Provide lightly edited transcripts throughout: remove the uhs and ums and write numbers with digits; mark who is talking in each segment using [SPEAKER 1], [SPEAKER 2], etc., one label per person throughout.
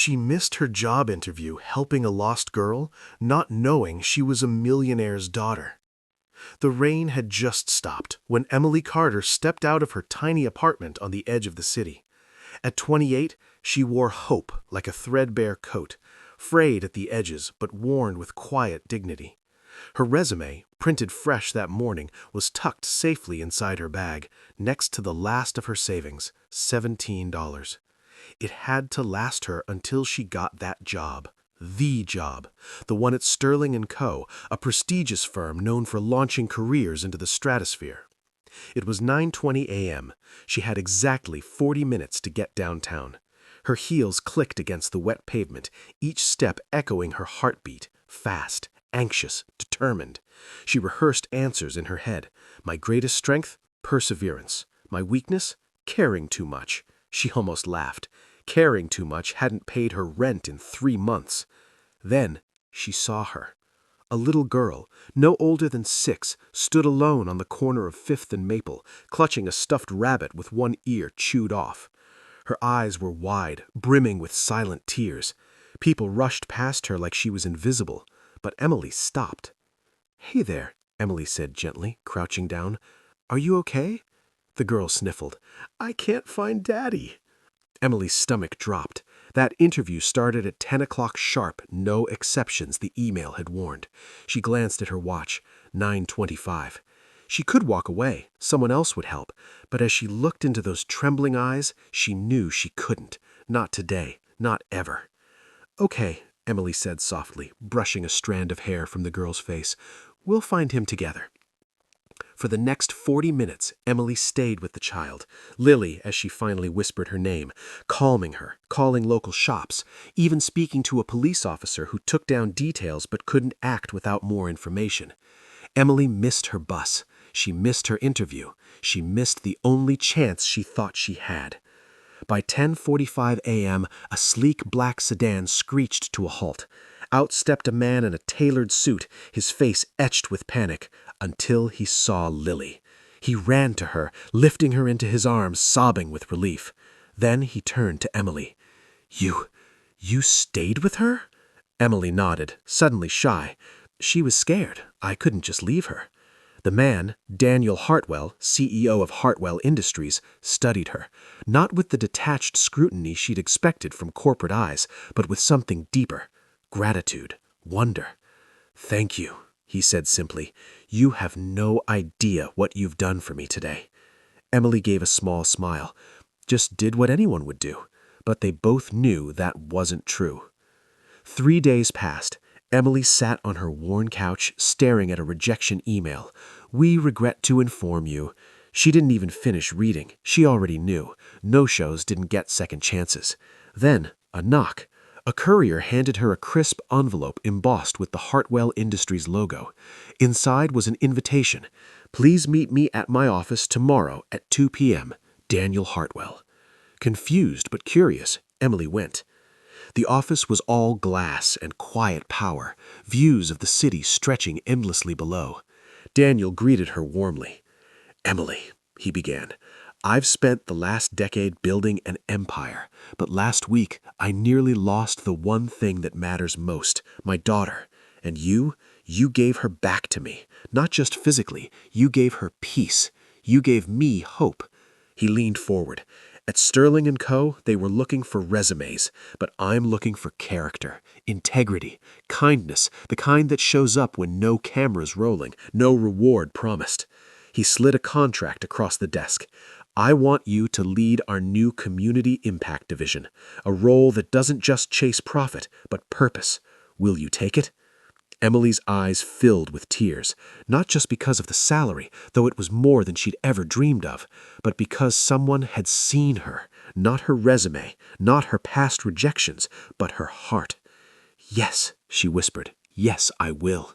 [SPEAKER 1] She missed her job interview helping a lost girl, not knowing she was a millionaire's daughter. The rain had just stopped when Emily Carter stepped out of her tiny apartment on the edge of the city. At 28, she wore hope like a threadbare coat, frayed at the edges but worn with quiet dignity. Her resume, printed fresh that morning, was tucked safely inside her bag, next to the last of her savings, $17. It had to last her until she got that job. The job. The one at Sterling & Co., a prestigious firm known for launching careers into the stratosphere. It was 9:20 a.m. She had exactly 40 minutes to get downtown. Her heels clicked against the wet pavement, each step echoing her heartbeat, fast, anxious, determined. She rehearsed answers in her head. My greatest strength? Perseverance. My weakness? Caring too much. She almost laughed. Caring too much hadn't paid her rent in 3 months. Then she saw her. A little girl, no older than 6, stood alone on the corner of 5th and Maple, clutching a stuffed rabbit with one ear chewed off. Her eyes were wide, brimming with silent tears. People rushed past her like she was invisible, but Emily stopped. "Hey there," Emily said gently, crouching down. "Are you okay?" The girl sniffled. "I can't find Daddy." Emily's stomach dropped. That interview started at 10 o'clock sharp, no exceptions, the email had warned. She glanced at her watch, 9:25. She could walk away, someone else would help, but as she looked into those trembling eyes, she knew she couldn't. Not today, not ever. "Okay," Emily said softly, brushing a strand of hair from the girl's face. "We'll find him together." For the next 40 minutes, Emily stayed with the child, Lily, as she finally whispered her name, calming her, calling local shops, even speaking to a police officer who took down details but couldn't act without more information. Emily missed her bus. She missed her interview. She missed the only chance she thought she had. By 10:45 a.m., a sleek black sedan screeched to a halt. Out stepped a man in a tailored suit, his face etched with panic, until he saw Lily. He ran to her, lifting her into his arms, sobbing with relief. Then he turned to Emily. You stayed with her?" Emily nodded, suddenly shy. She was scared. I couldn't just leave her. The man, Daniel Hartwell, CEO of Hartwell Industries, studied her, not with the detached scrutiny she'd expected from corporate eyes, but with something deeper. Gratitude, wonder. "Thank you," he said simply. "You have no idea what you've done for me today." Emily gave a small smile. Just did what anyone would do. But they both knew that wasn't true. 3 days passed. Emily sat on her worn couch, staring at a rejection email. "We regret to inform you." She didn't even finish reading. She already knew. No-shows didn't get second chances. Then, a knock. A courier handed her a crisp envelope embossed with the Hartwell Industries logo. Inside was an invitation. "Please meet me at my office tomorrow at 2 p.m. Daniel Hartwell." Confused but curious, Emily went. The office was all glass and quiet power, views of the city stretching endlessly below. Daniel greeted her warmly. "Emily," he began, "I've spent the last decade building an empire, but last week I nearly lost the one thing that matters most, my daughter. And you gave her back to me. Not just physically, you gave her peace. You gave me hope." He leaned forward. "At Sterling & Co., they were looking for resumes, but I'm looking for character, integrity, kindness, the kind that shows up when no camera's rolling, no reward promised." He slid a contract across the desk. "I want you to lead our new Community Impact Division, a role that doesn't just chase profit, but purpose. Will you take it?" Emily's eyes filled with tears, not just because of the salary, though it was more than she'd ever dreamed of, but because someone had seen her, not her resume, not her past rejections, but her heart. "Yes," she whispered, "yes, I will."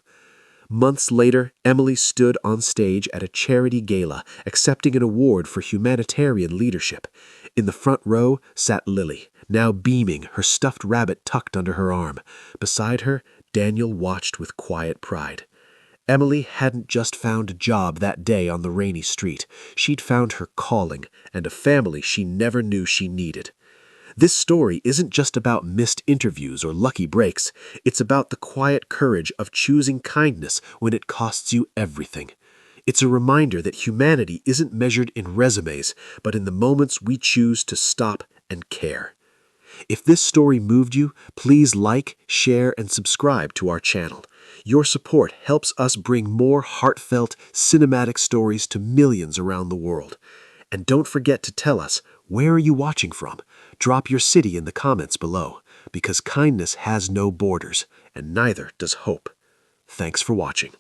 [SPEAKER 1] Months later, Emily stood on stage at a charity gala, accepting an award for humanitarian leadership. In the front row sat Lily, now beaming, her stuffed rabbit tucked under her arm. Beside her, Daniel watched with quiet pride. Emily hadn't just found a job that day on the rainy street. She'd found her calling and a family she never knew she needed. This story isn't just about missed interviews or lucky breaks. It's about the quiet courage of choosing kindness when it costs you everything. It's a reminder that humanity isn't measured in resumes, but in the moments we choose to stop and care. If this story moved you, please like, share, and subscribe to our channel. Your support helps us bring more heartfelt, cinematic stories to millions around the world. And don't forget to tell us, where are you watching from? Drop your city in the comments below, because kindness has no borders, and neither does hope. Thanks for watching.